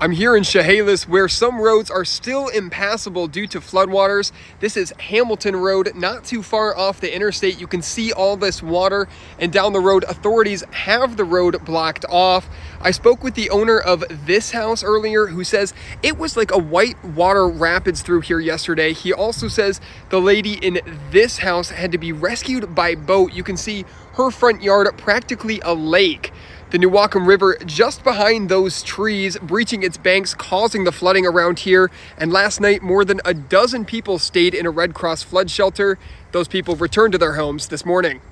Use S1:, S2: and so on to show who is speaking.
S1: I'm here in Chehalis where some roads are still impassable due to floodwaters. This is Hamilton Road, not too far off the interstate. You can see all this water, and down the road, authorities have the road blocked off. I spoke with the owner of this house earlier who says it was like a white water rapids through here yesterday. He also says the lady in this house had to be rescued by boat. You can see her front yard practically a lake. The Newaukum River just behind those trees, breaching its banks, causing the flooding around here. And last night, more than a dozen people stayed in a Red Cross flood shelter. Those people returned to their homes this morning.